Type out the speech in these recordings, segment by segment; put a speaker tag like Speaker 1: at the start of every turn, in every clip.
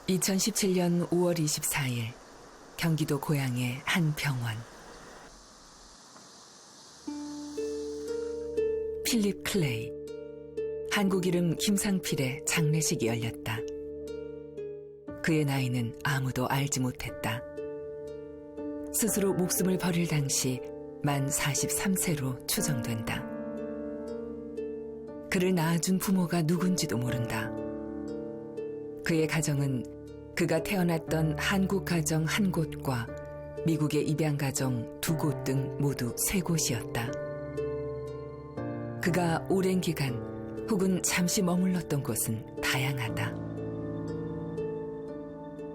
Speaker 1: 2017년 5월 24일 경기도 고양의 한 병원. 필립 클레이, 한국 이름 김상필의 장례식이 열렸다. 그의 나이는 아무도 알지 못했다. 스스로 목숨을 버릴 당시 만 43세로 추정된다. 그를 낳아준 부모가 누군지도 모른다. 그의 가정은 그가 태어났던 한국 가정 한 곳과 미국의 입양 가정 두 곳 등 모두 세 곳이었다. 그가 오랜 기간 혹은 잠시 머물렀던 곳은 다양하다.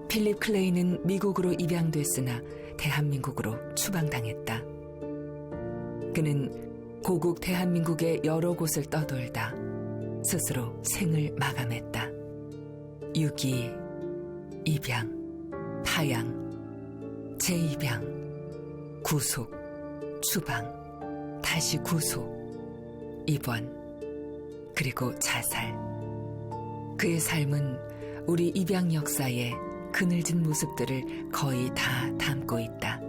Speaker 1: 필립 클레이는 미국으로 입양됐으나 대한민국으로 추방당했다. 그는 고국 대한민국의 여러 곳을 떠돌다 스스로 생을 마감했다. 유기, 입양, 파양, 재입양, 구속, 추방, 다시 구속, 입원, 그리고 자살. 그의 삶은 우리 입양 역사의 그늘진 모습들을 거의 다 담고 있다.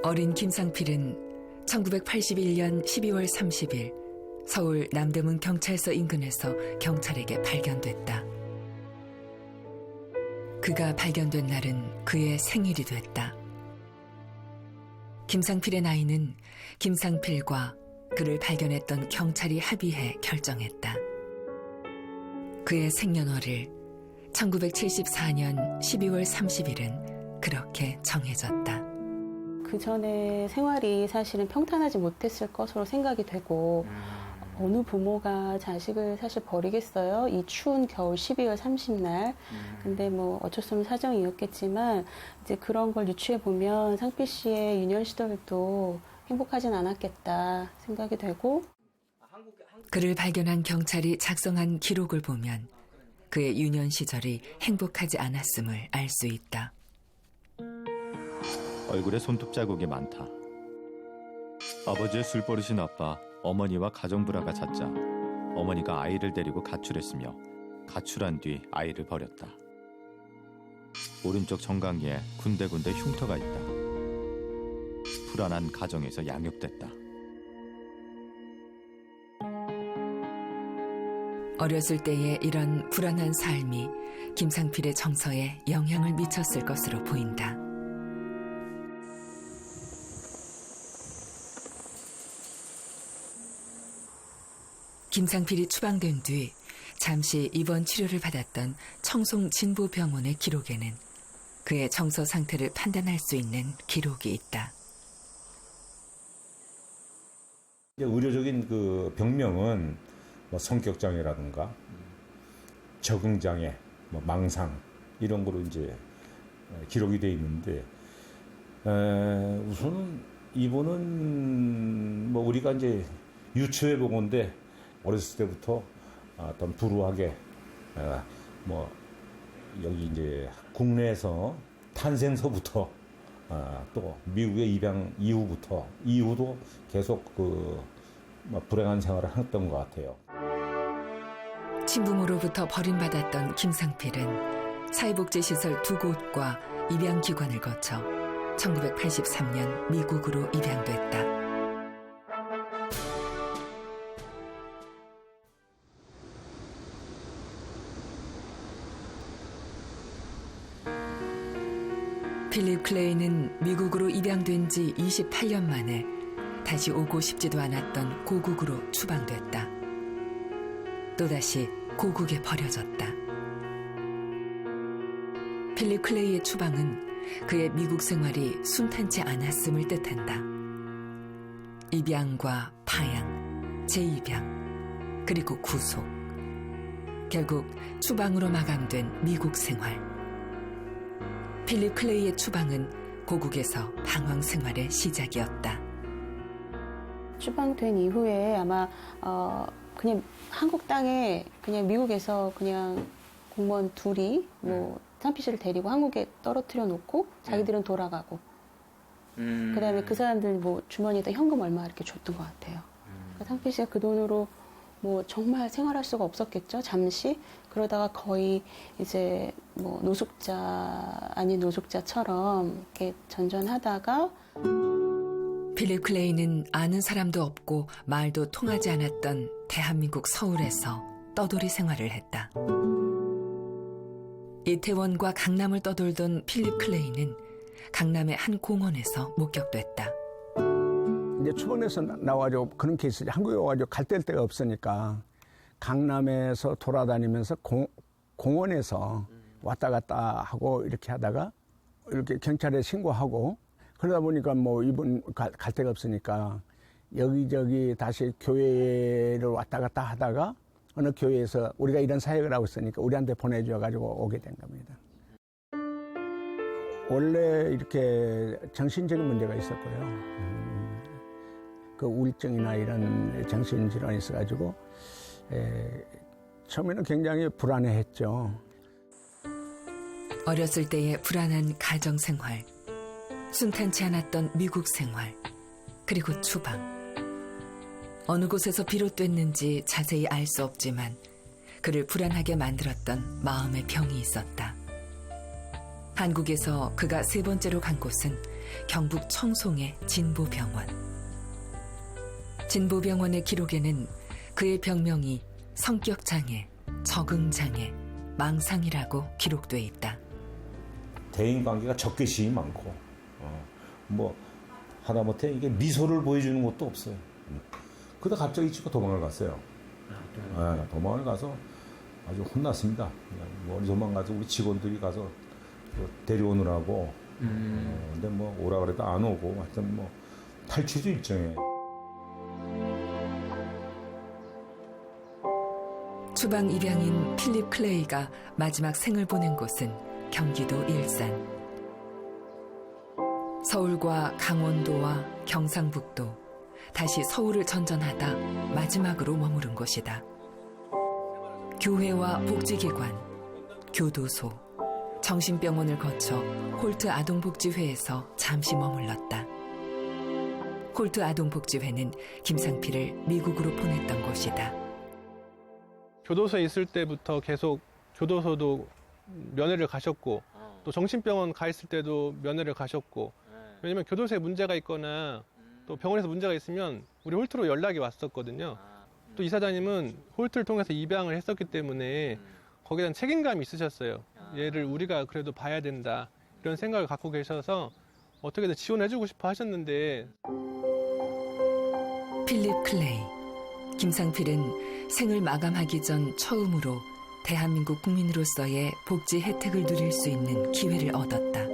Speaker 1: 어린 김상필은 1981년 12월 30일 서울 남대문 경찰서 인근에서 경찰에게 발견됐다. 그가 발견된 날은 그의 생일이 됐다. 김상필의 나이는 김상필과 그를 발견했던 경찰이 합의해 결정했다. 그의 생년월일 1974년 12월 30일은 그렇게 정해졌다.
Speaker 2: 그 전에 생활이 사실은 평탄하지 못했을 것으로 생각이 되고 어느 부모가 자식을 사실 버리겠어요? 이 추운 겨울 12월 30날. 근데 뭐 어쩔 수 없는 사정이었겠지만 이제 그런 걸 유추해 보면 상필 씨의 유년 시절도 행복하진 않았겠다 생각이 되고.
Speaker 1: 그를 발견한 경찰이 작성한 기록을 보면 그의 유년 시절이 행복하지 않았음을 알 수 있다.
Speaker 3: 얼굴에 손톱 자국이 많다. 아버지의 술버릇이 나빠 어머니와 가정불화가 잦자 어머니가 아이를 데리고 가출했으며 가출한 뒤 아이를 버렸다. 오른쪽 정강이에 군데군데 흉터가 있다. 불안한 가정에서 양육됐다.
Speaker 1: 어렸을 때의 이런 불안한 삶이 김상필의 정서에 영향을 미쳤을 것으로 보인다. 김상필이 추방된 뒤 잠시 입원 치료를 받았던 청송진보병원의 기록에는 그의 정서 상태를 판단할 수 있는 기록이 있다.
Speaker 4: 의료적인 그 병명은 뭐 성격장애라든가 적응장애, 뭐 망상 이런 거로 이제 기록이 돼 있는데 우선 이분은 뭐 우리가 이제 유추해 보건데 어렸을 때부터 어떤 불우하게 뭐 여기 이제 국내에서 탄생서부터 또 미국에 입양 이후도 계속 그 불행한 생활을 했던 것 같아요.
Speaker 1: 친부모로부터 버림받았던 김상필은 사회복지시설 두 곳과 입양기관을 거쳐 1983년 미국으로 입양됐다. 필립 클레이는 미국으로 입양된 지 28년 만에 다시 오고 싶지도 않았던 고국으로 추방됐다. 또다시 고국에 버려졌다. 필립 클레이의 추방은 그의 미국 생활이 순탄치 않았음을 뜻한다. 입양과 파양, 재입양, 그리고 구속, 결국 추방으로 마감된 미국 생활. 필립 클레이의 추방은 고국에서 방황 생활의 시작이었다.
Speaker 2: 추방된 이후에 아마 그냥 한국 땅에 그냥 미국에서 그냥 공무원 둘이 뭐 상필 씨를 데리고 한국에 떨어뜨려 놓고 자기들은 돌아가고 그다음에 그 사람들 뭐 주머니에다 현금 얼마 이렇게 줬던 것 같아요. 그러니까 상필 씨가 그 돈으로 뭐 정말 생활할 수가 없었겠죠. 잠시 그러다가 거의 이제 뭐 노숙자 아닌 노숙자처럼 이렇게 전전하다가
Speaker 1: 필립 클레이는 아는 사람도 없고 말도 통하지 않았던 대한민국 서울에서 떠돌이 생활을 했다. 이태원과 강남을 떠돌던 필립 클레이는 강남의 한 공원에서 목격됐다.
Speaker 5: 이제 추방해서 나와가지고 그런 케이스지. 한국에 와가지고 갈 데가 없으니까 강남에서 돌아다니면서 공원에서 왔다 갔다 하고 이렇게 하다가 이렇게 경찰에 신고하고 그러다 보니까 뭐 이분 갈 데가 없으니까 여기저기 다시 교회를 왔다 갔다 하다가 어느 교회에서 우리가 이런 사역을 하고 있으니까 우리한테 보내줘가지고 오게 된 겁니다. 원래 이렇게 정신적인 문제가 있었고요. 그 우울증이나 이런 정신질환이 있어가지고 처음에는 굉장히 불안해했죠.
Speaker 1: 어렸을 때의 불안한 가정 생활, 순탄치 않았던 미국 생활, 그리고 추방. 어느 곳에서 비롯됐는지 자세히 알 수 없지만 그를 불안하게 만들었던 마음의 병이 있었다. 한국에서 그가 세 번째로 간 곳은 경북 청송의 진보병원. 진보병원의 기록에는 그의 병명이 성격장애, 적응장애, 망상이라고 기록돼 있다.
Speaker 4: 대인관계가 적개심이 많고 뭐 하다못해 이게 미소를 보여주는 것도 없어요. 그러다 갑자기 치고 도망을 갔어요. 도망을 가서 아주 혼났습니다. 멀리 도망가서 우리 직원들이 가서 데려오느라고 근데 뭐 오라 그래도 안 오고 하여튼 뭐 탈출도 일정해.
Speaker 1: 추방 입양인 필립 클레이가 마지막 생을 보낸 곳은 경기도 일산. 서울과 강원도와 경상북도, 다시 서울을 전전하다 마지막으로 머무른 곳이다. 교회와 복지기관, 교도소, 정신병원을 거쳐 홀트 아동복지회에서 잠시 머물렀다. 홀트 아동복지회는 김상필을 미국으로 보냈던 곳이다.
Speaker 6: 교도소에 있을 때부터 계속 교도소도 면회를 가셨고 또 정신병원 가 있을 때도 면회를 가셨고 왜냐면 교도소에 문제가 있거나 또 병원에서 문제가 있으면 우리 홀트로 연락이 왔었거든요. 또 이사장님은 홀트를 통해서 입양을 했었기 때문에 거기에 대한 책임감이 있으셨어요. 얘를 우리가 그래도 봐야 된다 이런 생각을 갖고 계셔서 어떻게든 지원해주고 싶어 하셨는데
Speaker 1: 필립 클레이, 김상필은 생을 마감하기 전 처음으로 대한민국 국민으로서의 복지 혜택을 누릴 수 있는 기회를 얻었다.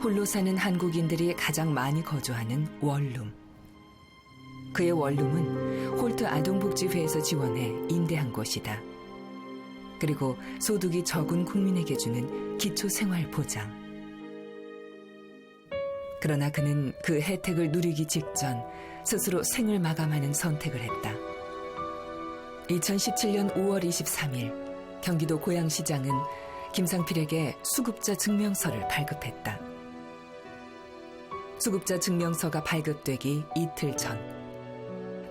Speaker 1: 홀로 사는 한국인들이 가장 많이 거주하는 원룸. 그의 원룸은 홀트 아동복지회에서 지원해 임대한 곳이다. 그리고 소득이 적은 국민에게 주는 기초생활보장. 그러나 그는 그 혜택을 누리기 직전 스스로 생을 마감하는 선택을 했다. 2017년 5월 23일 경기도 고양시장은 김상필에게 수급자 증명서를 발급했다. 수급자 증명서가 발급되기 이틀 전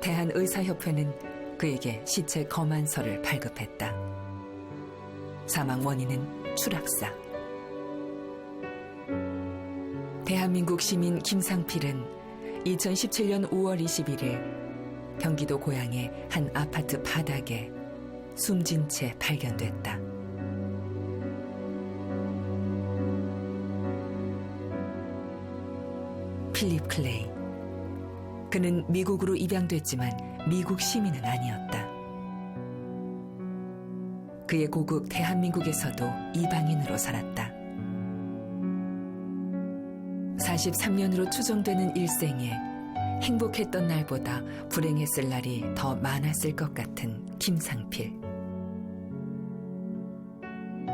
Speaker 1: 대한의사협회는 그에게 시체 검안서를 발급했다. 사망 원인은 추락사. 대한민국 시민 김상필은 2017년 5월 21일 경기도 고양의 한 아파트 바닥에 숨진 채 발견됐다. 필립 클레이. 그는 미국으로 입양됐지만 미국 시민은 아니었다. 그의 고국 대한민국에서도 이방인으로 살았다. 43년으로 추정되는 일생에 행복했던 날보다 불행했을 날이 더 많았을 것 같은 김상필.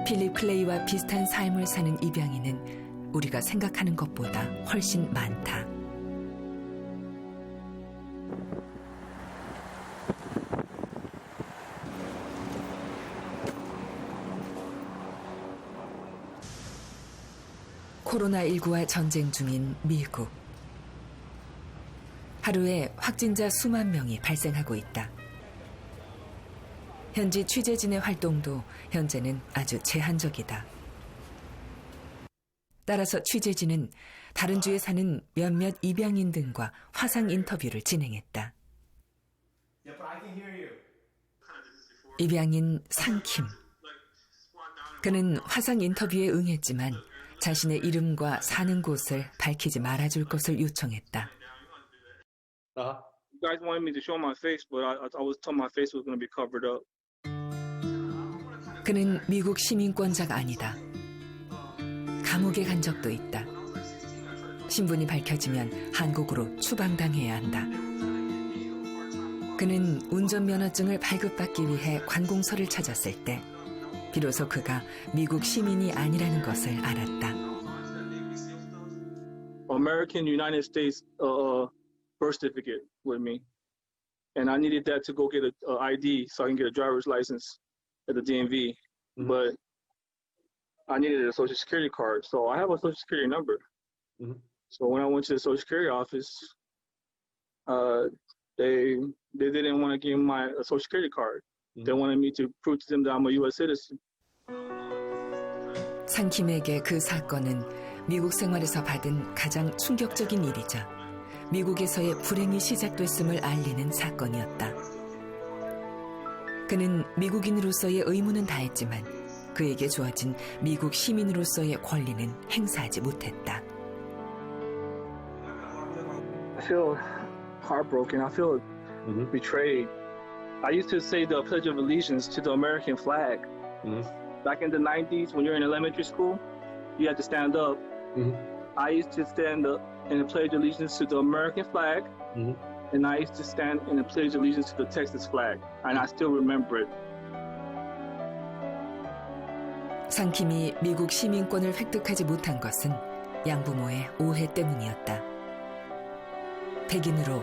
Speaker 1: 필립 클레이와 비슷한 삶을 사는 입양인은 우리가 생각하는 것보다 훨씬 많다. 코로나19와 전쟁 중인 미국. 하루에 확진자 수만 명이 발생하고 있다. 현지 취재진의 활동도 현재는 아주 제한적이다. 따라서 취재진은 다른 주에 사는 몇몇 입양인 등과 화상 인터뷰를 진행했다. 입양인 상킴. 그는 화상 인터뷰에 응했지만 자신의 이름과 사는 곳을 밝히지 말아줄 것을 요청했다.
Speaker 7: You guys wanted me to show my face, but I was told my face was going to be covered up.
Speaker 1: 그는 미국 시민권자가 아니다. 감옥에 간 적도 있다. 신분이 밝혀지면 한국으로 추방당해야 한다. 그는 운전면허증을 발급받기 위해 관공서를 찾았을 때 비로소 그가 미국 시민이 아니라는 것을 알았다.
Speaker 7: American United States birth certificate with me, and I needed that to go get a ID so I can get a driver's license at the DMV.
Speaker 8: Mm-hmm.
Speaker 7: But I needed a social security card, so I have a social security number.
Speaker 8: Mm-hmm.
Speaker 7: So when I went to the social security office, they didn't want to give me my social security card. They wanted me to prove to them that I'm a U.S. citizen.
Speaker 1: 상킴에게 그 사건은 미국 생활에서 받은 가장 충격적인 일이자 미국에서의 불행이 시작됐음을 알리는 사건이었다. 그는 미국인으로서의 의무는 다했지만 그에게 주어진 미국 시민으로서의 권리는 행사하지 못했다.
Speaker 7: I feel heartbroken. I feel betrayed. I used to say the Pledge of Allegiance to the American flag. Back in the 90s, when you're in elementary school, you had to stand up. I used to stand up and pledge allegiance to the American flag, and I used to stand and pledge allegiance to the Texas flag, and I still remember it.
Speaker 1: 상킴이 미국 시민권을 획득하지 못한 것은 양부모의 오해 때문이었다. 백인으로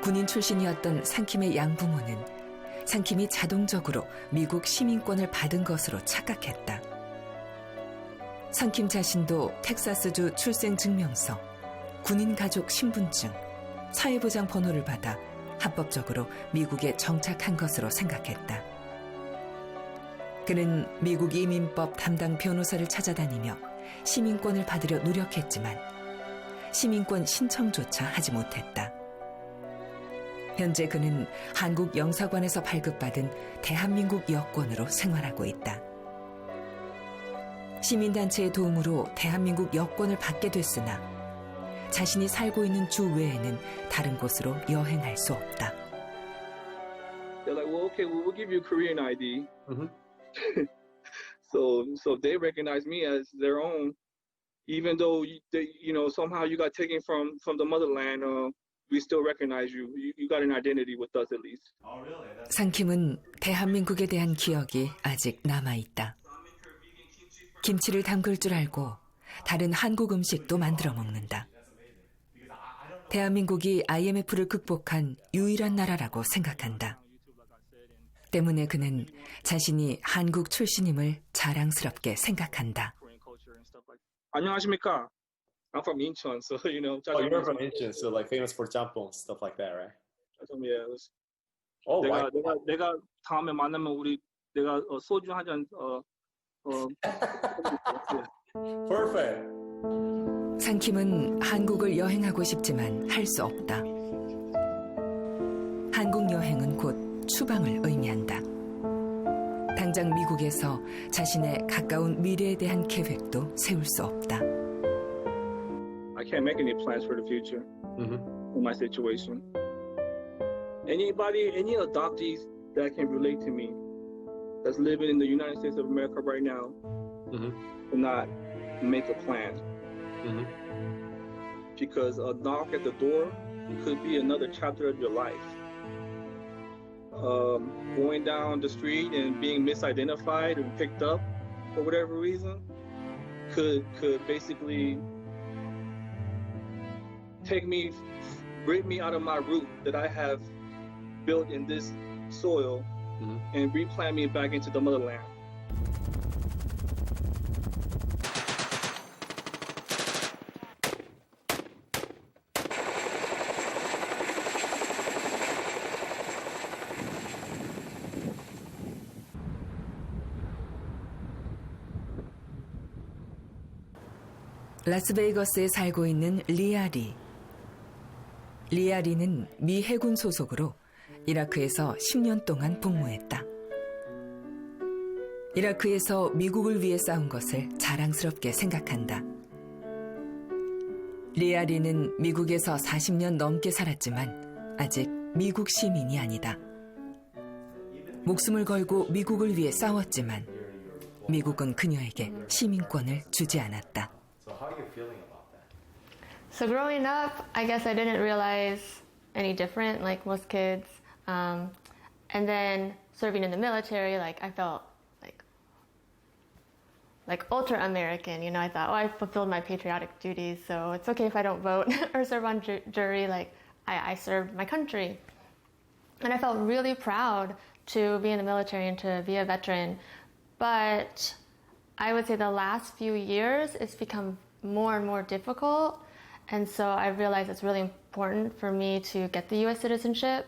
Speaker 1: 군인 출신이었던 상킴의 양부모는 상킴이 자동적으로 미국 시민권을 받은 것으로 착각했다. 상킴 자신도 텍사스주 출생증명서, 군인가족 신분증, 사회보장 번호를 받아 합법적으로 미국에 정착한 것으로 생각했다. 그는 미국 이민법 담당 변호사를 찾아다니며 시민권을 받으려 노력했지만 시민권 신청조차 하지 못했다. 현재 그는 한국 영사관에서 발급받은 대한민국 여권으로 생활하고 있다. 시민단체의 도움으로 대한민국 여권을 받게 됐으나 자신이 살고 있는 주 외에는 다른 곳으로 여행할 수 없다.
Speaker 7: They're like, well, okay, well, we'll give you a Korean ID. So they recognize me as their own, even though somehow you got taken from the motherland. We still recognize you. You got an identity with us at least.
Speaker 1: 상킴은 대한민국에 대한 기억이 아직 남아있다. 김치를 담글 줄 알고 다른 한국 음식도 만들어 먹는다. 대한민국이 IMF를 극복한 유일한 나라라고 생각한다. 때문에 그는 자신이 한국 출신임을 자랑스럽게 생각한다.
Speaker 7: 안녕하십니까? I'm from Incheon, so
Speaker 8: Oh, you're from Incheon, so like famous for jjampong, stuff like that, right?
Speaker 7: Yeah.
Speaker 8: Oh, wow.
Speaker 7: 내가 다음에 만나면 내가 소주 한 잔
Speaker 8: Perfect.
Speaker 1: 상킴은 한국을 여행하고 싶지만 할 수 없다. 한국 여행은 곧 추방을 의미한다. 당장 미국에서 자신의 가까운 미래에 대한 계획도 세울 수 없다.
Speaker 7: I can't make any plans for the future in my situation. Any adoptees that can relate to me, that's living in the United States of America right now, cannot make a plan. Because a knock at the door could be another chapter of your life. Going down the street and being misidentified and picked up for whatever reason, could basically rip me out of my root that I have built in this soil and replant me back into the motherland.
Speaker 1: 라스베이거스에 살고 있는 리아리. 리아리는 미 해군 소속으로 이라크에서 10년 동안 복무했다. 이라크에서 미국을 위해 싸운 것을 자랑스럽게 생각한다. 리아리는 미국에서 40년 넘게 살았지만 아직 미국 시민이 아니다. 목숨을 걸고 미국을 위해 싸웠지만 미국은 그녀에게 시민권을 주지 않았다.
Speaker 9: So growing up, I guess I didn't realize any different like most kids. And then serving in the military, like I felt like ultra American, you know. I thought, oh, I fulfilled my patriotic duties, so it's okay if I don't vote or serve on jury. Like I served my country, and I felt really proud to be in the military and to be a veteran. But I would say the last few years, it's become more and more difficult. And so I realized it's really important for me to get the U.S. citizenship.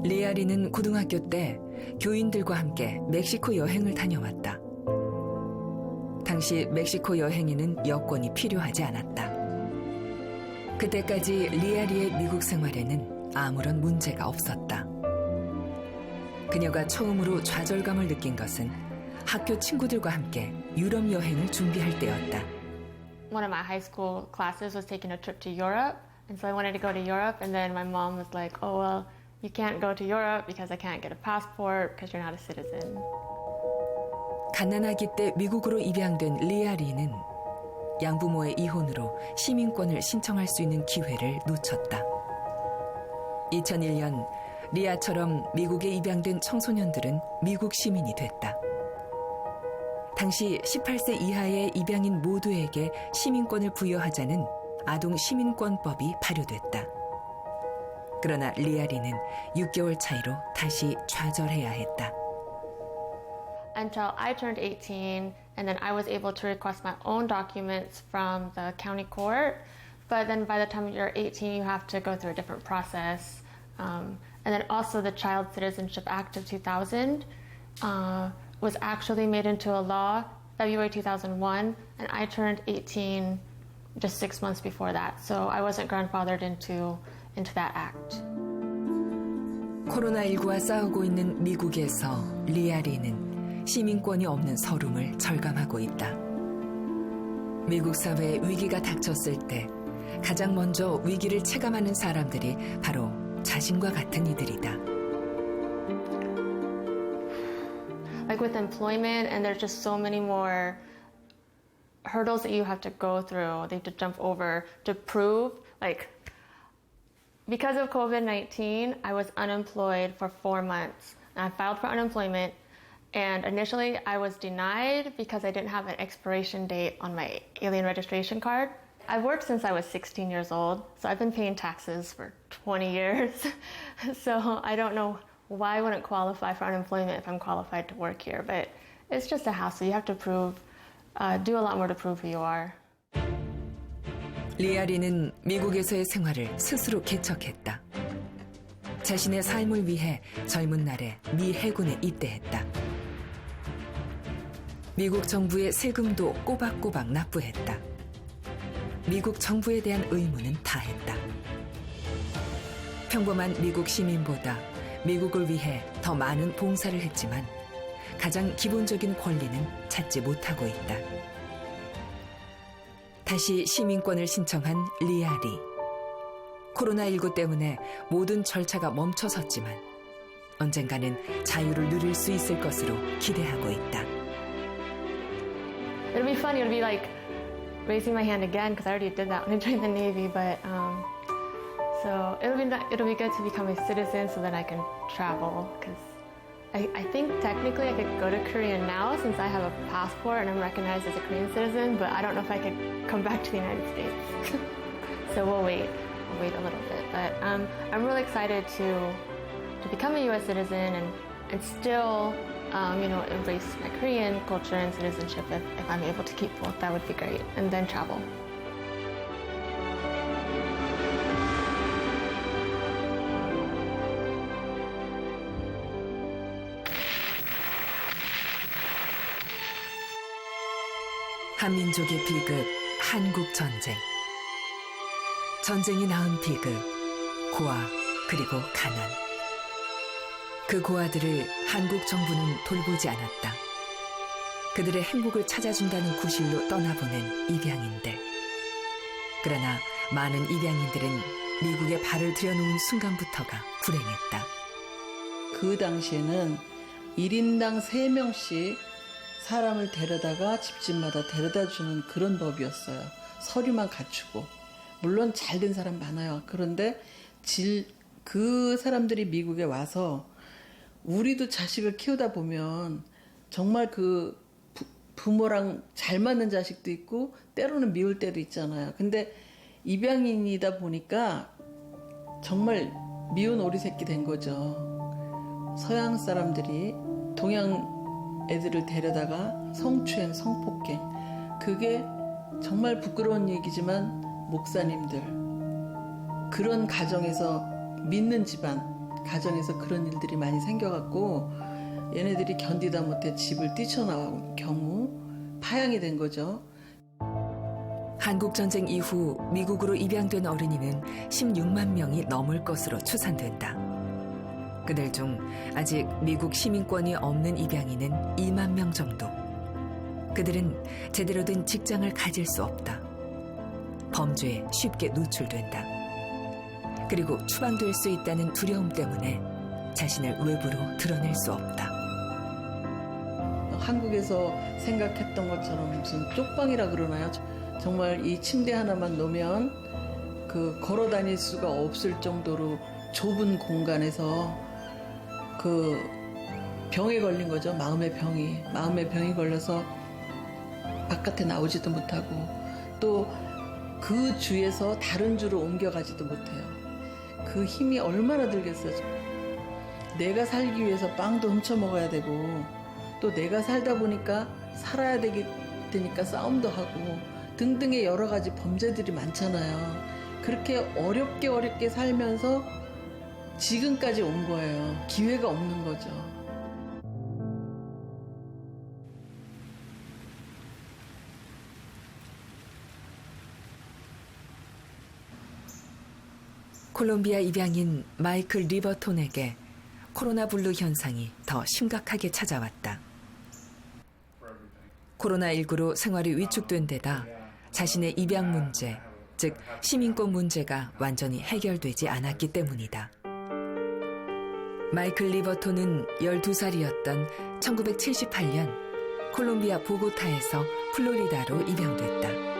Speaker 1: 리아리는 고등학교 때 교인들과 함께 멕시코 여행을 다녀왔다. 당시 멕시코 여행에는 여권이 필요하지 않았다. 그때까지 리아리의 미국 생활에는 아무런 문제가 없었다. 그녀가 처음으로 좌절감을 느낀 것은 학교 친구들과 함께 유럽 여행을 준비할 때였다.
Speaker 9: One of my high school classes was taking a trip to Europe, and so I wanted to go to Europe, and then my mom was like, oh, well, you can't go to Europe because I can't get a passport because you're not a citizen.
Speaker 1: 갓난아기 때 미국으로 입양된 리아리는 양부모의 이혼으로 시민권을 신청할 수 있는 기회를 놓쳤다. 2001년 리아처럼 미국에 입양된 청소년들은 미국 시민이 됐다. 당시 18세 이하의 입양인 모두에게 시민권을 부여하자는 아동 시민권법이 발효됐다. 그러나 리아리는 6개월 차이로 다시 좌절해야 했다.
Speaker 9: Until I turned 18, and then I was able to request my own documents from the county court. But then by the time you're 18, you have to go through a different process. And then also the Child Citizenship Act of 2000 was actually made into a law February 2001, and I turned 18 just 6 months before that. So I wasn't grandfathered into that act.
Speaker 1: 코로나19와 싸우고 있는 미국에서 리아리는 시민권이 없는 서름을 절감하고 있다. 미국 사회에 위기가 닥쳤을 때 가장 먼저 위기를 체감하는 사람들이 바로 자신과 같은 이들이다.
Speaker 9: Like with employment, and there's just so many more hurdles that you have to go through, they have to jump over to prove, like, because of COVID-19, I was unemployed for 4 months. And I filed for unemployment, and initially I was denied because I didn't have an expiration date on my alien registration card. I've worked since I was 16 years old, so I've been paying taxes for 20 years. So I don't know why I wouldn't qualify for unemployment if I'm qualified to work here, but it's just a hassle. You have to do a lot more to prove who you are.
Speaker 1: 리아리는 미국에서의 생활을 스스로 개척했다. 자신의 삶을 위해 젊은 날에 미 해군에 입대했다. 미국 정부의 세금도 꼬박꼬박 납부했다. 미국 정부에 대한 의무는 다했다. 평범한 미국 시민보다 미국을 위해 더 많은 봉사를 했지만 가장 기본적인 권리는 찾지 못하고 있다. 다시 시민권을 신청한 리아리. 코로나19 때문에 모든 절차가 멈춰섰지만 언젠가는 자유를 누릴 수 있을 것으로 기대하고 있다.
Speaker 9: It'll be fun. It'll be like raising my hand again because I already did that when I joined the Navy. But so it'll be good to become a citizen so that I can travel because I think technically I could go to Korea now since I have a passport and I'm recognized as a Korean citizen, but I don't know if I could come back to the United States. So we'll wait a little bit. But I'm really excited to become a U.S. citizen and still, embrace my Korean culture and citizenship if I'm able to keep both. That would be great. And then travel.
Speaker 1: 한민족의 비극, 한국 전쟁. 전쟁이 낳은 비극, 고아, 그리고 가난. 그 고아들을 한국 정부는 돌보지 않았다. 그들의 행복을 찾아준다는 구실로 떠나보낸 입양인들. 그러나 많은 입양인들은 미국에 발을 들여놓은 순간부터가 불행했다.
Speaker 10: 그 당시에는 1인당 3명씩 사람을 데려다가 집집마다 데려다 주는 그런 법이었어요. 서류만 갖추고. 물론 잘된 사람 많아요. 그런데 그 사람들이 미국에 와서 우리도 자식을 키우다 보면 정말 그 부모랑 잘 맞는 자식도 있고 때로는 미울 때도 있잖아요. 근데 입양인이다 보니까 정말 미운 오리 새끼 된 거죠. 서양 사람들이 동양 애들을 데려다가 성추행, 성폭행. 그게 정말 부끄러운 얘기지만 목사님들, 그런 가정에서 믿는 집안, 가정에서 그런 일들이 많이 생겨갖고 얘네들이 견디다 못해 집을 뛰쳐나온 경우 파양이 된 거죠.
Speaker 1: 한국전쟁 이후 미국으로 입양된 어린이는 16만 명이 넘을 것으로 추산된다. 그들 중 아직 미국 시민권이 없는 입양인은 2만 명 정도. 그들은 제대로 된 직장을 가질 수 없다. 범죄에 쉽게 노출된다. 그리고 추방될 수 있다는 두려움 때문에 자신을 외부로 드러낼 수 없다.
Speaker 10: 한국에서 생각했던 것처럼 무슨 쪽방이라 그러나요? 정말 이 침대 하나만 놓으면 그 걸어 다닐 수가 없을 정도로 좁은 공간에서 그 병에 걸린 거죠. 마음의 병이 걸려서 바깥에 나오지도 못하고 또 그 주에서 다른 주로 옮겨가지도 못해요. 그 힘이 얼마나 들겠어요. 내가 살기 위해서 빵도 훔쳐 먹어야 되고 또 내가 살다 보니까 살아야 되니까 싸움도 하고 등등의 여러 가지 범죄들이 많잖아요. 그렇게 어렵게 살면서 지금까지 온 거예요. 기회가 없는 거죠.
Speaker 1: 콜롬비아 입양인 마이클 리버톤에게 코로나 블루 현상이 더 심각하게 찾아왔다. 코로나19로 생활이 위축된 데다 자신의 입양 문제, 즉 시민권 문제가 완전히 해결되지 않았기 때문이다. 마이클 리버톤은 12살이었던 1978년 콜롬비아 보고타에서 플로리다로 입양됐다.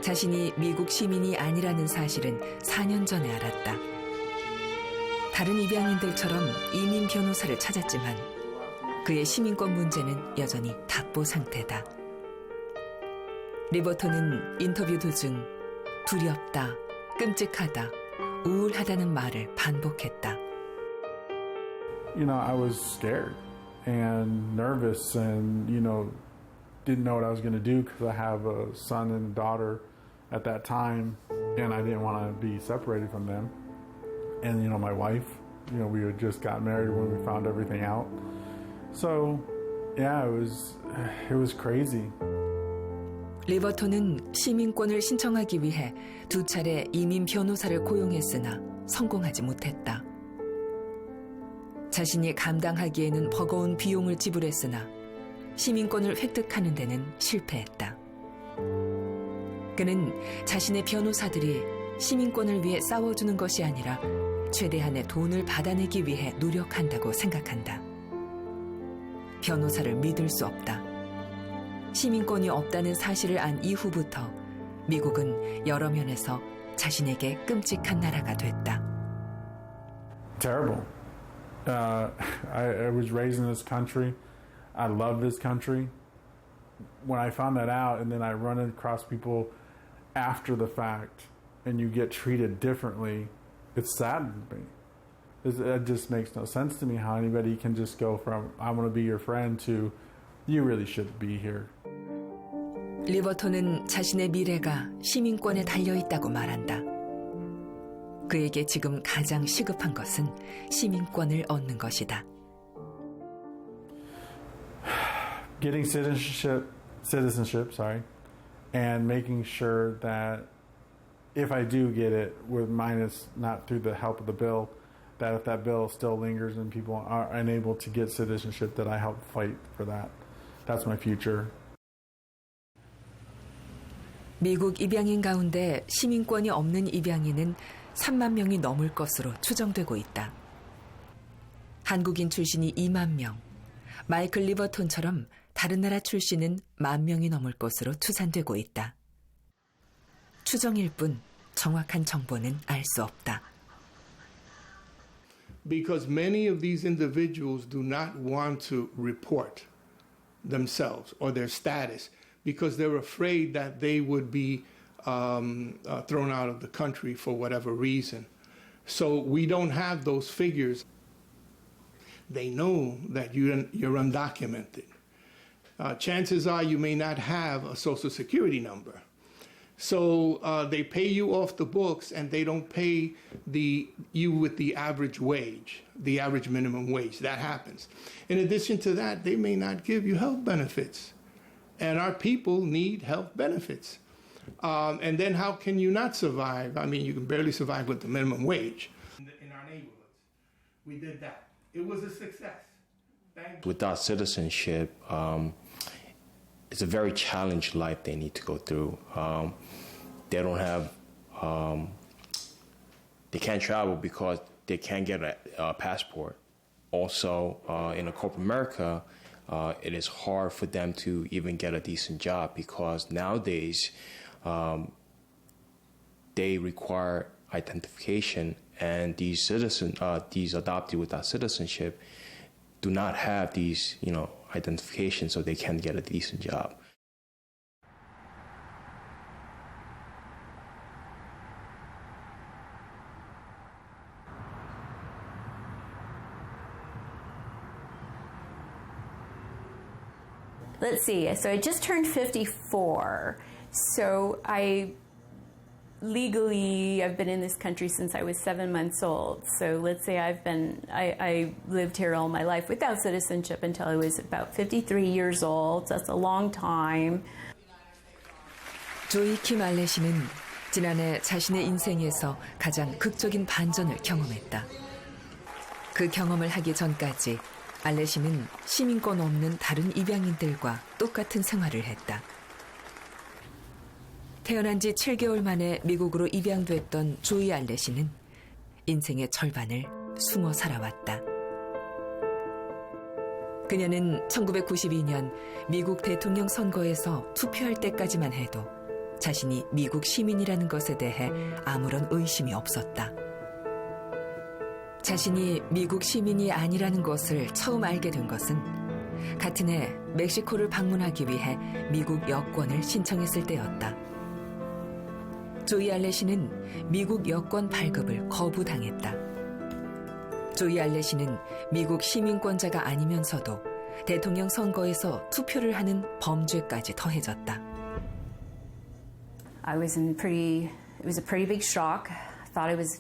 Speaker 1: 자신이 미국 시민이 아니라는 사실은 4년 전에 알았다. 다른 입양인들처럼 이민 변호사를 찾았지만 그의 시민권 문제는 여전히 답보 상태다. 리버톤은 인터뷰 도중 두렵다, 끔찍하다, 우울하다는 말을 반복했다.
Speaker 11: I was scared and nervous and, didn't know what I was going to do because I have a son and a daughter at that time and I didn't want to be separated from them. And, my wife, we had just got married when we found everything out. So, yeah, it was crazy.
Speaker 1: 리버톤은 시민권을 신청하기 위해 2차례 이민 변호사를 고용했으나 성공하지 못했다. 자신이 감당하기에는 버거운 비용을 지불했으나 시민권을 획득하는 데는 실패했다. 그는 자신의 변호사들이 시민권을 위해 싸워주는 것이 아니라 최대한의 돈을 받아내기 위해 노력한다고 생각한다. 변호사를 믿을 수 없다. 시민권이 없다는 사실을 안 이후부터 미국은 여러 면에서 자신에게 끔찍한 나라가 됐다.
Speaker 11: Terrible. I was raised in this country. I love this country. When I found that out, and then I run across people after the fact, and you get treated differently, it saddened me. It just makes no sense to me how anybody can just go from I want to be your friend to you really shouldn't be here.
Speaker 1: 리버톤은 자신의 미래가 시민권에 달려 있다고 말한다. 그에게 지금 가장 시급한 것은 시민권을 얻는 것이다.
Speaker 11: Getting citizenship, and making sure that if I do get it, with minus not through the help of the bill, that if that bill still lingers and people are unable to get citizenship, that I help fight for that. That's my future.
Speaker 1: 미국 입양인 가운데 시민권이 없는 입양인은 3만 명이 넘을 것으로 추정되고 있다. 한국인 출신이 2만 명, 마이클 리버톤처럼 다른 나라 출신은 1만 명이 넘을 것으로 추산되고 있다. 추정일 뿐 정확한 정보는 알 수 없다.
Speaker 12: Because many of these individuals do not want to report themselves or their status because they're afraid that they would be thrown out of the country for whatever reason. So we don't have those figures. They know that you're undocumented. Chances are you may not have a Social Security number. So they pay you off the books and they don't pay you with the average wage, the average minimum wage. That happens. In addition to that, they may not give you health benefits. And our people need health benefits. And then how can you not survive? I mean, you can barely survive with the minimum wage. In our neighborhoods, we did that. It was a success.
Speaker 13: Without citizenship, it's a very challenged life they need to go through. They don't have, they can't travel because they can't get a passport. Also, in a corporate America, it is hard for them to even get a decent job because nowadays they require identification, and these adopted without citizenship do not have these, identification, so they can't get a decent job.
Speaker 14: Let's see, so I just turned 54. So I've been in this country since I was 7 months old. So let's say I lived here all my life without citizenship until I was about 53 years old. So that's a long time.
Speaker 1: 조이 킴 알레시는 지난해 자신의 인생에서 가장 극적인 반전을 경험했다. 그 경험을 하기 전까지 알레시는 시민권 없는 다른 입양인들과 똑같은 생활을 했다. 태어난 지 7개월 만에 미국으로 입양됐던 조이 알레시는 인생의 절반을 숨어 살아왔다. 그녀는 1992년 미국 대통령 선거에서 투표할 때까지만 해도 자신이 미국 시민이라는 것에 대해 아무런 의심이 없었다. 자신이 미국 시민이 아니라는 것을 처음 알게 된 것은 같은 해 멕시코를 방문하기 위해 미국 여권을 신청했을 때였다. 조이 알레시는 미국 여권 발급을 거부당했다. 조이 알레시는 미국 시민권자가 아니면서도 대통령 선거에서 투표를 하는 범죄까지 더해졌다.
Speaker 14: It was a pretty big shock. I thought I was,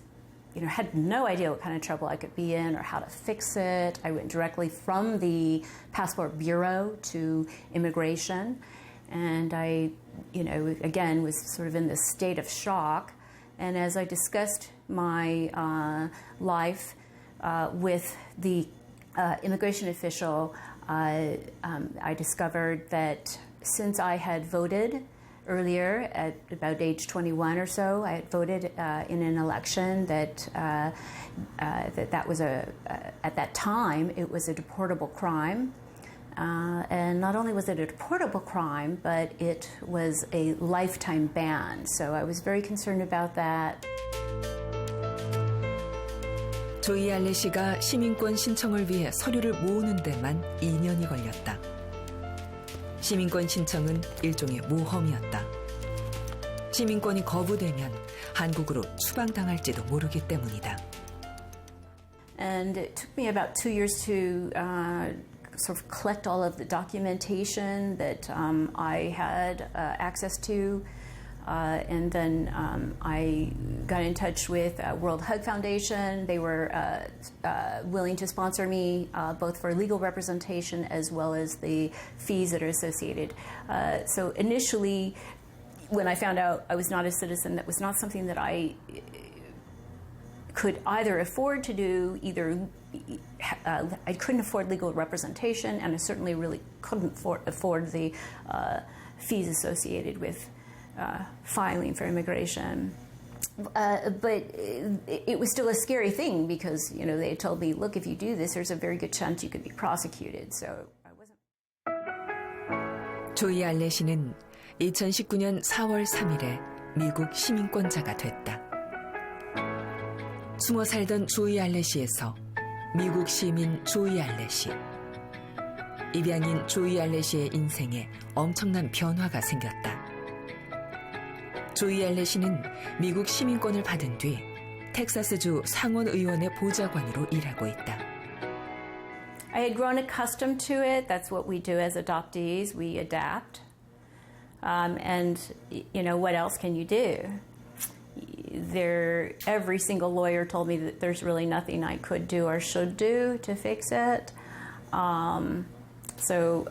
Speaker 14: had no idea what kind of trouble I could be in or how to fix it. I went directly from the Passport Bureau to immigration. And I, again, was sort of in this state of shock. And as I discussed my life with the immigration official, I discovered that since I had voted earlier at about age 21 or so, I had voted in an election that was at that time, it was a deportable crime. And not only was it a deportable crime, but it was a lifetime ban. So I was very concerned about that.
Speaker 1: 조이 알렛이가 시민권 신청을 위해 서류를 모으는 데만 2년이 걸렸다. 시민권 신청은 일종의 모험이었다. 시민권이 거부되면 한국으로 추방당할지도 모르기 때문이다.
Speaker 14: And it took me about 2 years to sort of collect all of the documentation that I had access to. And then I got in touch with World Hug Foundation. They were willing to sponsor me both for legal representation as well as the fees that are associated. So initially, when I found out I was not a citizen, that was not something that I could either afford to do, I couldn't afford legal representation, and I certainly really couldn't afford the fees associated with filing for immigration. But it was still a scary thing because, you know, they told me, look, if you do this, there's a very good chance you could be prosecuted. So I wasn't.
Speaker 1: 조이 알렛이는 2019년 4월 3일에 미국 시민권자가 됐다. 숨어 살던 조이 알렛이에서 미국 시민 조이 알렛이. 입양인 조이 알렛이의 인생에 엄청난 변화가 생겼다. 조이 알렛이는 미국 시민권을 받은 뒤 텍사스주 상원의원의 보좌관으로 일하고 있다.
Speaker 14: I had grown accustomed to it. That's what we do as adoptees. We adapt. And, you know, what else can you do? Every single lawyer told me that there's really nothing I could do or should do to fix it. So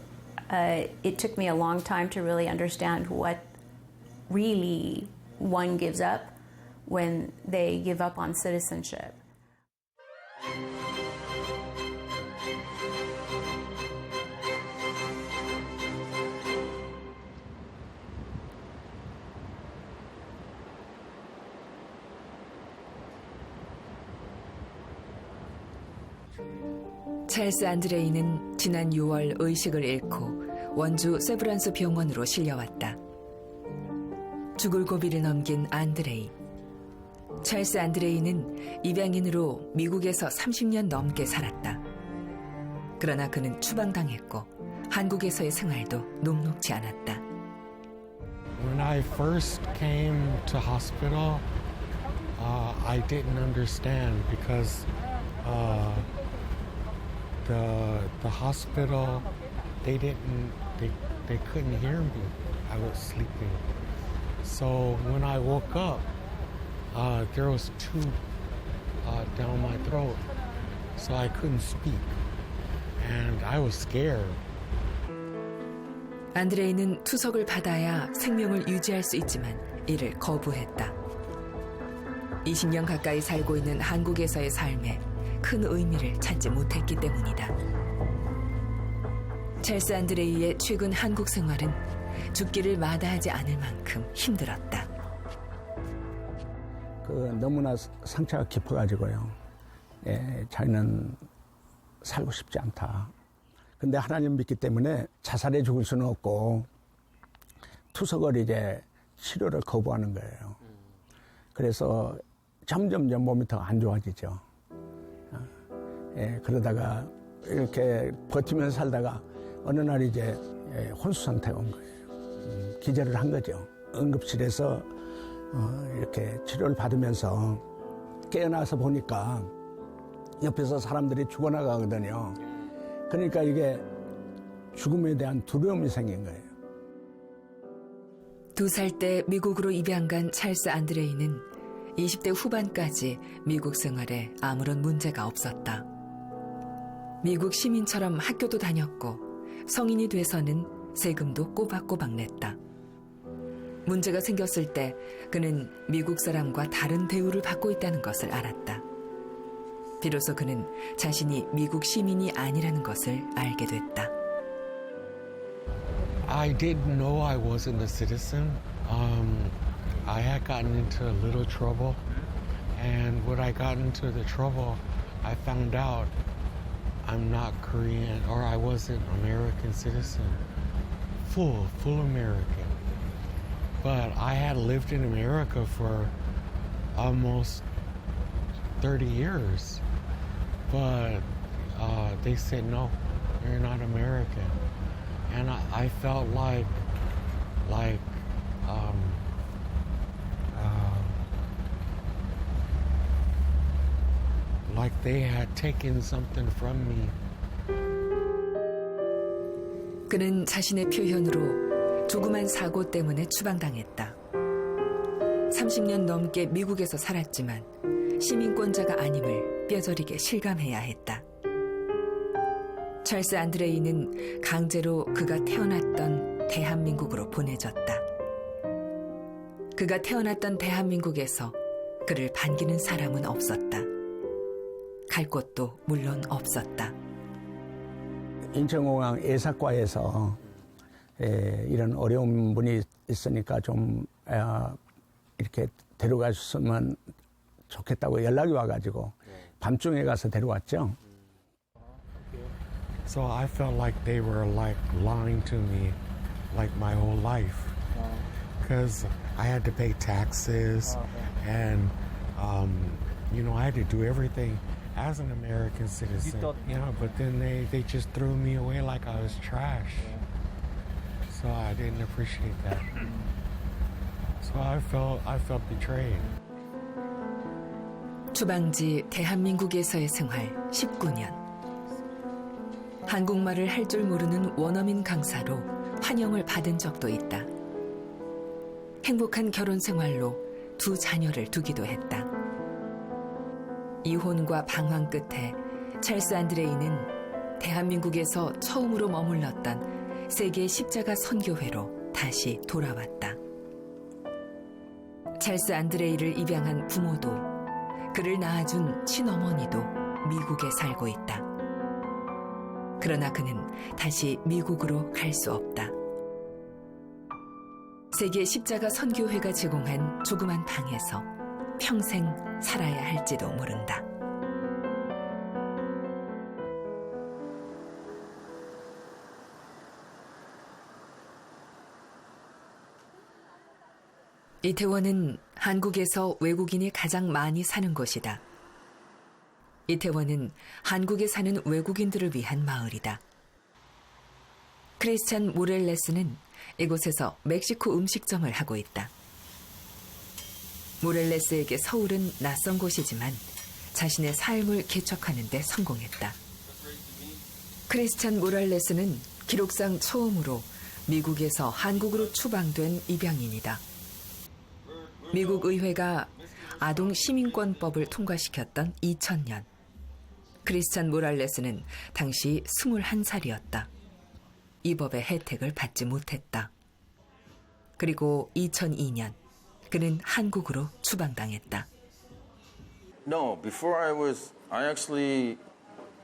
Speaker 14: it took me a long time to really understand what really one gives up when they give up on citizenship.
Speaker 1: 찰스 안드레이는 지난 6월 의식을 잃고 원주 세브란스 병원으로 실려왔다. 죽을 고비를 넘긴 안드레이. 찰스 안드레이는 입양인으로 미국에서 30년 넘게 살았다. 그러나 그는 추방당했고 한국에서의 생활도 녹록지 않았다.
Speaker 15: When I first came to hospital, I didn't understand because the hospital they couldn't hear me. I was sleeping. So when I woke up, there was a tube down my throat, so I couldn't speak, and I was scared.
Speaker 1: 안드레이는 투석을 받아야 생명을 유지할 수 있지만 이를 거부했다. 20년 가까이 살고 있는 한국에서의 삶에 큰 의미를 찾지 못했기 때문이다. 찰스 안드레이의 최근 한국 생활은 죽기를 마다하지 않을 만큼 힘들었다.
Speaker 5: 너무나 상처가 깊어가지고요. 자기는 살고 싶지 않다. 근데 하나님 믿기 때문에 자살해 죽을 수는 없고 투석을 이제 치료를 거부하는 거예요. 그래서 점점 몸이 더 안 좋아지죠. 그러다가 이렇게 버티면서 살다가 어느 날 이제 혼수 상태가 온 거예요. 기절을 한 거죠. 응급실에서 이렇게 치료를 받으면서 깨어나서 보니까 옆에서 사람들이 죽어나가거든요. 그러니까 이게 죽음에 대한 두려움이 생긴 거예요.
Speaker 1: 2살 때 미국으로 입양 간 찰스 안드레이는 20대 후반까지 미국 생활에 아무런 문제가 없었다. 미국 시민처럼 학교도 다녔고 성인이 돼서는 세금도 꼬박꼬박 냈다. 문제가 생겼을 때 그는 미국 사람과 다른 대우를 받고 있다는 것을 알았다. 비로소 그는 자신이 미국 시민이 아니라는 것을 알게 됐다.
Speaker 15: I didn't know I wasn't a citizen. I had gotten into a little trouble, and when I got into the trouble, I found out I'm not Korean, or I wasn't American citizen, full American. But I had lived in America for almost 30 years. but they said, no, you're not American. And I felt like they had taken something from me.
Speaker 1: 그는 자신의 표현으로 조그만 사고 때문에 추방당했다. 30년 넘게 미국에서 살았지만 시민권자가 아님을 뼈저리게 실감해야 했다. 찰스 안드레이는 강제로 그가 태어났던 대한민국으로 보내졌다. 그가 태어났던 대한민국에서 그를 반기는 사람은 없었다. 갈 곳도 물론 없었다.
Speaker 5: 인천공항 예사과에서 이런 어려운 분이 있으니까 좀 이렇게 데려가셨으면 좋겠다고 연락이 와가지고 밤중에 가서 데려왔죠.
Speaker 15: So I felt like they were like lying to me like my whole life. Because I had to pay taxes and, you know, I had to do everything as an American citizen. Yeah, but then they just threw me away like I was trash. So I didn't appreciate that. So I felt betrayed.
Speaker 1: 추방지 대한민국에서의 생활 19년. 한국말을 할 줄 모르는 원어민 강사로 환영을 받은 적도 있다. 행복한 결혼 생활로 2 자녀를 두기도 했다. 이혼과 방황 끝에 찰스 안드레이는 대한민국에서 처음으로 머물렀던 세계 십자가 선교회로 다시 돌아왔다. 찰스 안드레이를 입양한 부모도 그를 낳아준 친어머니도 미국에 살고 있다. 그러나 그는 다시 미국으로 갈 수 없다. 세계 십자가 선교회가 제공한 조그만 방에서 평생 살아야 할지도 모른다. 이태원은 한국에서 외국인이 가장 많이 사는 곳이다. 이태원은 한국에 사는 외국인들을 위한 마을이다. 크리스찬 모렐레스는 이곳에서 멕시코 음식점을 하고 있다. 모렐레스에게 서울은 낯선 곳이지만 자신의 삶을 개척하는 데 성공했다. 크리스찬 모렐레스는 기록상 처음으로 미국에서 한국으로 추방된 입양인이다. 미국 의회가 아동 시민권법을 통과시켰던 2000년. 크리스찬 모랄레스는 당시 21살이었다. 이 법의 혜택을 받지 못했다. 그리고 2002년 그는 한국으로 추방당했다.
Speaker 16: No, before I actually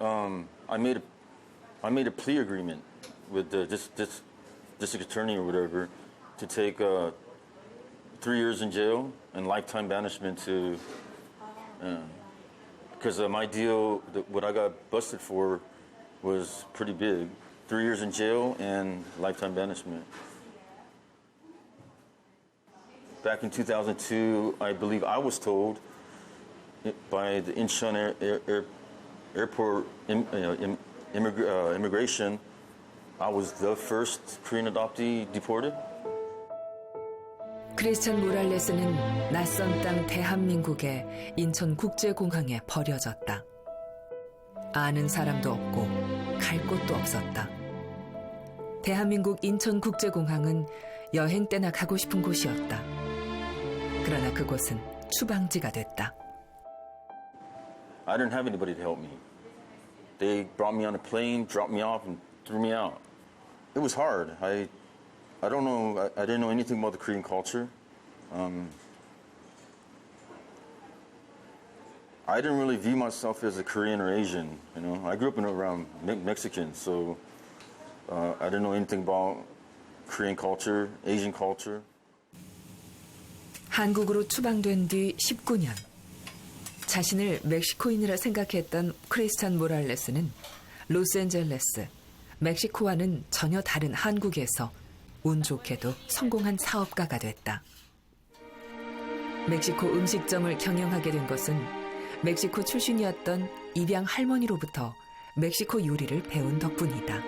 Speaker 16: I made a plea agreement with the district attorney or whatever to take 3 years in jail and lifetime banishment to because my deal, what I got busted for was pretty big. 3 years in jail and lifetime banishment. Back in 2002, I believe I was told by the Incheon airport immigration, I was the first Korean adoptee deported.
Speaker 1: 크리스찬 모랄레스는 낯선 땅 대한민국의 인천국제공항에 버려졌다. 아는 사람도 없고 갈 곳도 없었다. 대한민국 인천국제공항은 여행 때나 가고 싶은 곳이었다. 그러나 그곳은 추방지가 됐다.
Speaker 16: I didn't have anybody to help me. They brought me on a plane, dropped me off, and threw me out. It was hard. I don't know. I didn't know anything about the Korean culture. I didn't really view myself as a Korean or Asian. You know, I grew up around Mexicans, so I didn't know anything about Korean culture, Asian culture.
Speaker 1: 한국으로 추방된 뒤 19년. 자신을 멕시코인이라 생각했던 크리스찬 모랄레스는 로스앤젤레스, 멕시코와는 전혀 다른 한국에서 운 좋게도 성공한 사업가가 됐다. 멕시코 음식점을 경영하게 된 것은 멕시코 출신이었던 입양 할머니로부터 멕시코 요리를 배운 덕분이다.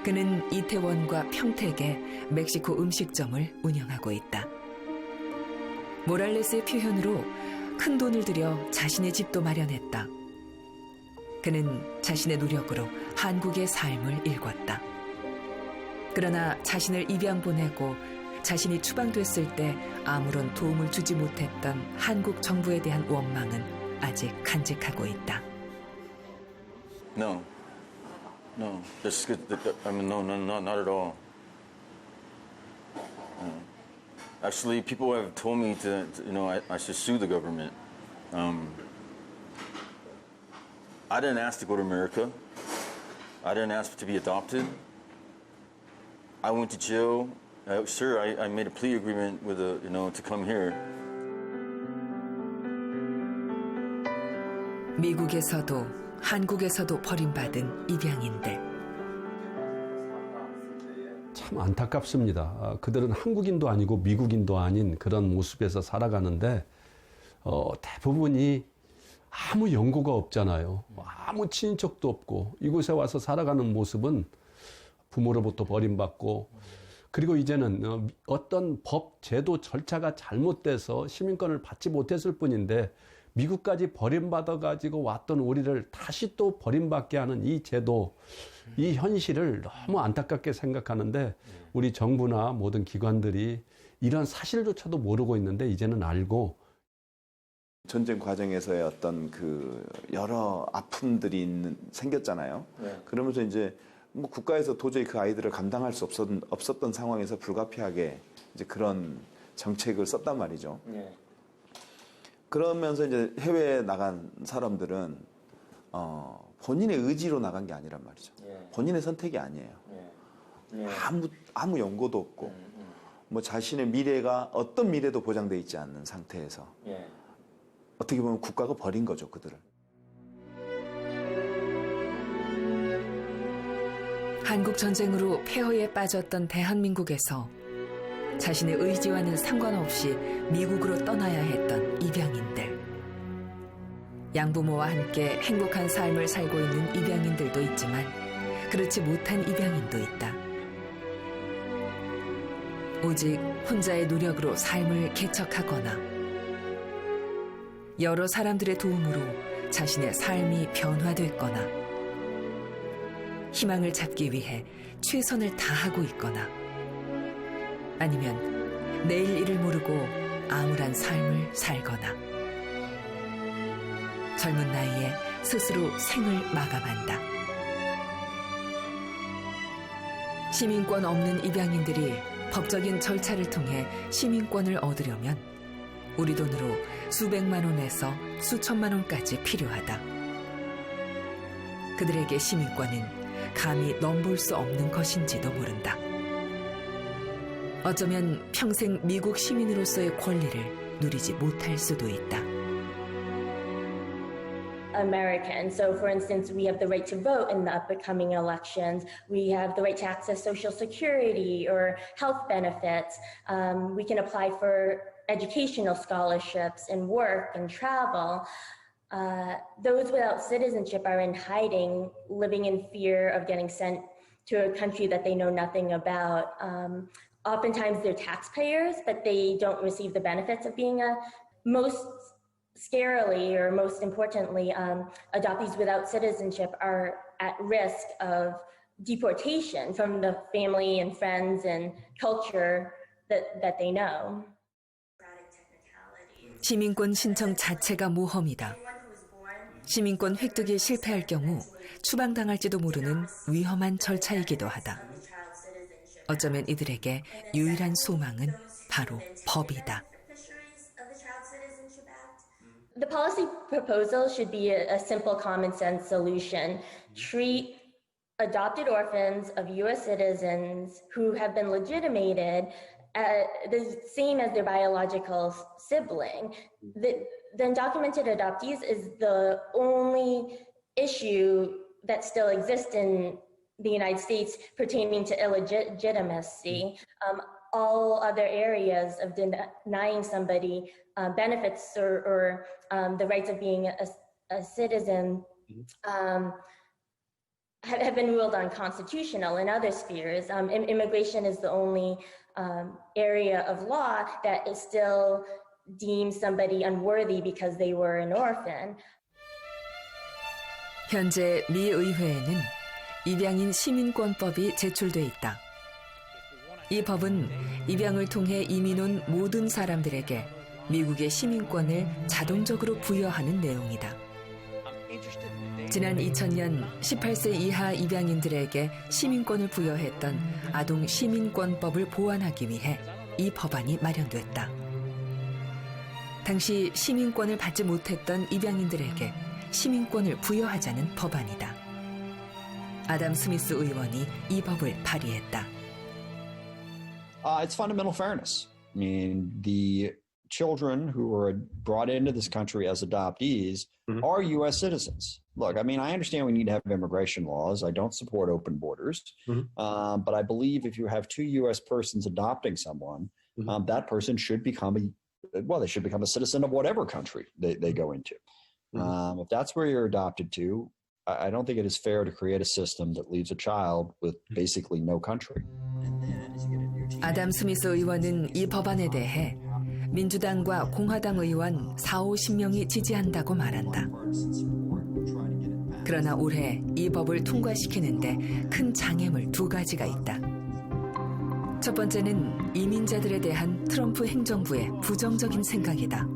Speaker 1: 그는 이태원과 평택에 멕시코 음식점을 운영하고 있다. 모랄레스의 표현으로 큰 돈을 들여 자신의 집도 마련했다. 그는 자신의 노력으로 한국의 삶을 일궜다. 그러나 자신을 입양 보내고 자신이 추방됐을 때 아무런 도움을 주지 못했던 한국 정부에 대한 원망은 아직 간직하고 있다.
Speaker 16: No. That's good. I mean, no, not at all. Actually, people have told me to I should sue the government. I didn't ask to go to America. I didn't ask to be adopted. I went to jail. Sure, I made a plea agreement with to come here.
Speaker 1: 미국에서도 한국에서도 버림받은 입양인들.
Speaker 17: 참 안타깝습니다. 그들은 한국인도 아니고 미국인도 아닌 그런 모습에서 살아가는데 대부분이 아무 연고가 없잖아요. 아무 친인척도 없고 이곳에 와서 살아가는 모습은 부모로부터 버림받고 그리고 이제는 어떤 법, 제도, 절차가 잘못돼서 시민권을 받지 못했을 뿐인데 미국까지 버림받아가지고 왔던 우리를 다시 또 버림받게 하는 이 제도, 이 현실을 너무 안타깝게 생각하는데 우리 정부나 모든 기관들이 이런 사실조차도 모르고 있는데 이제는 알고
Speaker 18: 전쟁 과정에서의 어떤 그 여러 아픔들이 생겼잖아요. 네. 그러면서 이제 뭐 국가에서 도저히 그 아이들을 감당할 수 없었던 상황에서 불가피하게 이제 그런 정책을 썼단 말이죠. 네. 그러면서 이제 해외에 나간 사람들은 본인의 의지로 나간 게 아니란 말이죠. 네. 본인의 선택이 아니에요. 네. 네. 아무 연고도 없고 뭐 자신의 미래가 어떤 미래도 보장돼 있지 않는 상태에서 네. 어떻게 보면 국가가 버린 거죠, 그들을.
Speaker 1: 한국 전쟁으로 폐허에 빠졌던 대한민국에서 자신의 의지와는 상관없이 미국으로 떠나야 했던 입양인들. 양부모와 함께 행복한 삶을 살고 있는 입양인들도 있지만 그렇지 못한 입양인도 있다. 오직 혼자의 노력으로 삶을 개척하거나 여러 사람들의 도움으로 자신의 삶이 변화됐거나 희망을 잡기 위해 최선을 다하고 있거나 아니면 내일 일을 모르고 암울한 삶을 살거나 젊은 나이에 스스로 생을 마감한다. 시민권 없는 입양인들이 법적인 절차를 통해 시민권을 얻으려면 우리 돈으로 수백만 원에서 수천만 원까지 필요하다. 그들에게 시민권은 감히 넘볼 수 없는 것인지도 모른다. 어쩌면 평생 미국 시민으로서의 권리를 누리지 못할 수도 있다.
Speaker 19: American. So, for instance, we have the right to vote in the upcoming elections. We have the right to access Social Security or health benefits. We can apply for educational scholarships and work and travel. Those without citizenship are in hiding, living in fear of getting sent to a country that they know nothing about. Oftentimes they're taxpayers, but they don't receive the benefits of being most scarily, or most importantly, adoptees without citizenship are at risk of deportation from the family and friends and culture that they know.
Speaker 1: 시민권 신청 자체가 모험이다. 시민권 획득에 실패할 경우 추방당할지도 모르는 위험한 절차이기도 하다. 어쩌면 이들에게 유일한 소망은 바로 법이다.
Speaker 19: The policy proposal should be a simple common sense solution. Treat adopted orphans of U.S. citizens who have been legitimated the same as their biological sibling. The undocumented adoptees is the only issue that still exists in the United States pertaining to illegitimacy. all other areas of denying somebody benefits or the rights of being a citizen have been ruled unconstitutional in other spheres. Immigration is the only area of law that is still deems somebody unworthy because they were an orphan.
Speaker 1: 현재 미 의회에는 입양인 시민권법이 제출돼 있다. 이 법은 입양을 통해 이민 온 모든 사람들에게 미국의 시민권을 자동적으로 부여하는 내용이다. 지난 2000년 18세 이하 입양인들에게 시민권을 부여했던 아동 시민권법을 보완하기 위해 이 법안이 마련됐다. 당시 시민권을 받지 못했던 입양인들에게 시민권을 부여하자는 법안이다. 아담 스미스 의원이 이 법을 발의했다.
Speaker 20: It's fundamental fairness. I mean, the children who are brought into this country as adoptees are U.S. citizens. Look, I mean, I understand we need to have immigration laws. I don't support open borders. But I believe if you have two U.S. persons adopting someone, that person should become they should become a citizen of whatever country they go into. If that's where you're adopted to, I don't think it is fair to create a system that leaves a child with basically no country.
Speaker 1: 아담 스미스 의원은 이 법안에 대해 민주당과 공화당 의원 40~50명이 지지한다고 말한다. 그러나 올해 이 법을 통과시키는데 큰 장애물 2가지가 있다. 첫 번째는 이민자들에 대한 트럼프 행정부의 부정적인 생각이다.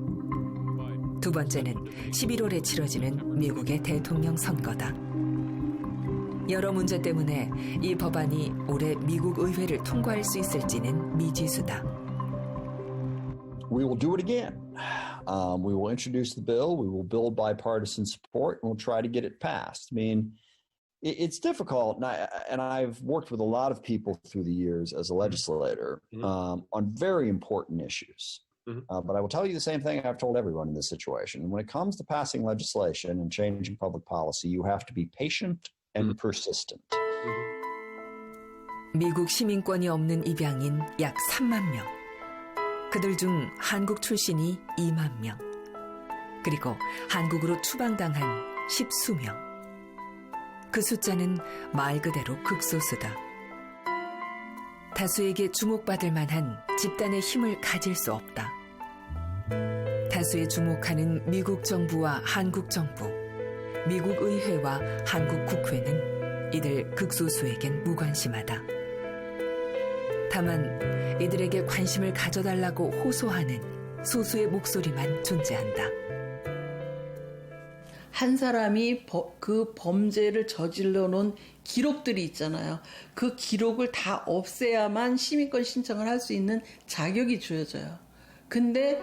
Speaker 1: 두 번째는 11월에 치러지는 미국의 대통령 선거다. 여러 문제 때문에 이 법안이 올해 미국 의회를 통과할 수 있을지는 미지수다.
Speaker 20: We will do it again. We will introduce the bill. We will build bipartisan support, and we'll try to get it passed. I mean, it's difficult, and I've worked with a lot of people through the years as a legislator on very important issues. But I will tell you the same thing I've told everyone in this situation. When it comes to passing legislation and changing public policy, you have to be patient and persistent.
Speaker 1: 미국 시민권이 없는 입양인 약 3만 명. 그들 중 한국 출신이 2만 명. 그리고 한국으로 추방당한 10수명. 그 숫자는 말 그대로 극소수다. 다수에게 주목받을 만한 집단의 힘을 가질 수 없다. 다수에 주목하는 미국 정부와 한국 정부, 미국 의회와 한국 국회는 이들 극소수에겐 무관심하다. 다만 이들에게 관심을 가져달라고 호소하는 소수의 목소리만 존재한다.
Speaker 10: 한 사람이 그 범죄를 저질러 놓은 기록들이 있잖아요. 그 기록을 다 없애야만 시민권 신청을 할 수 있는 자격이 주어져요. 근데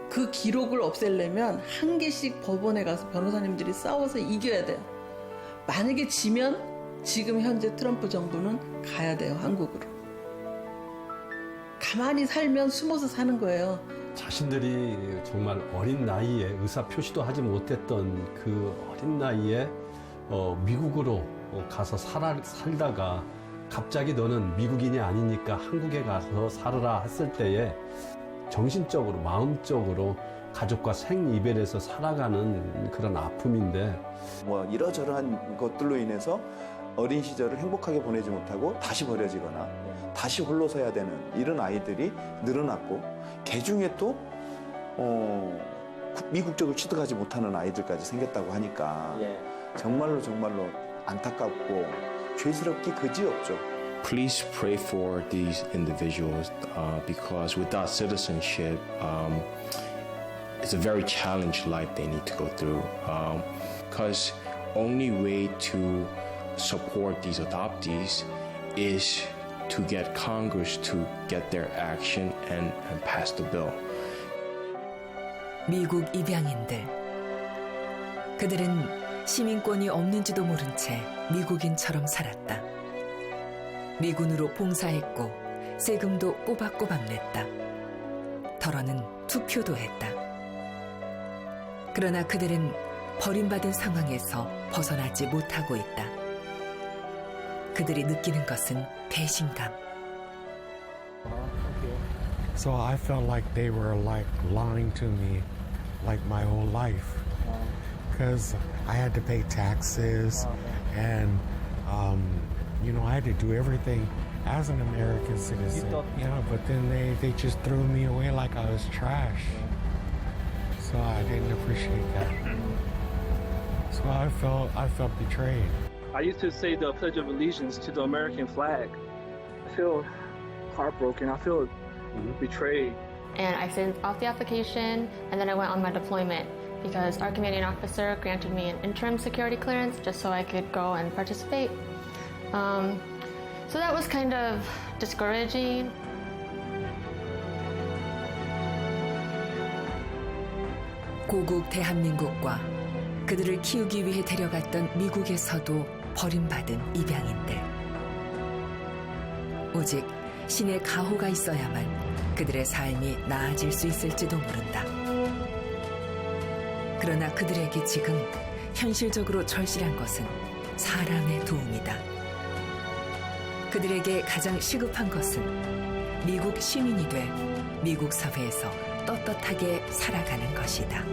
Speaker 10: 그 기록을 없애려면 한 개씩 법원에 가서 변호사님들이 싸워서 이겨야 돼요. 만약에 지면 지금 현재 트럼프 정부는 가야 돼요, 한국으로. 가만히 살면 숨어서 사는 거예요.
Speaker 17: 자신들이 정말 어린 나이에 의사 표시도 하지 못했던 그 어린 나이에 미국으로 가서 살다가 갑자기 너는 미국인이 아니니까 한국에 가서 살아라 했을 때에 정신적으로 마음적으로 가족과 생이별해서 살아가는 그런 아픔인데
Speaker 18: 뭐 이러저러한 것들로 인해서 어린 시절을 행복하게 보내지 못하고 다시 버려지거나 다시 홀로 서야 되는 이런 아이들이 늘어났고 개중에 또 미국적을 취득하지 못하는 아이들까지 생겼다고 하니까 정말로 안타깝고 죄스럽기 그지없죠.
Speaker 13: Please pray for these individuals because without citizenship, it's a very challenging life they need to go through. Because only way to support these adoptees is to get Congress to get their action and pass the bill.
Speaker 1: 미국 입양인들. 그들은 시민권이 없는지도 모른 채 미국인처럼 살았다. 미군으로 봉사했고 세금도 꼬박꼬박 냈다. 덜어는 투표도 했다. 그러나 그들은 버림받은 상황에서 벗어나지 못하고 있다. 그들이 느끼는 것은 배신감.
Speaker 15: So I felt like they were like lying to me like my whole life. Because I had to pay taxes and, you know, I had to do everything as an American citizen. Yeah, but then they just threw me away like I was trash. So I didn't appreciate that. So I felt betrayed.
Speaker 7: I used to say the Pledge of Allegiance to the American flag. I feel heartbroken. I feel betrayed.
Speaker 9: And I sent off the application, and then I went on my deployment because our commanding officer granted me an interim security clearance just so I could go and participate. So that was kind of discouraging.
Speaker 1: 고국 대한민국과 그들을 키우기 위해 데려갔던 미국에서도 버림받은 입양인들. 오직 신의 가호가 있어야만 그들의 삶이 나아질 수 있을지도 모른다. 그러나 그들에게 지금 현실적으로 절실한 것은 사람의 도움이다. 그들에게 가장 시급한 것은 미국 시민이 돼 미국 사회에서 떳떳하게 살아가는 것이다.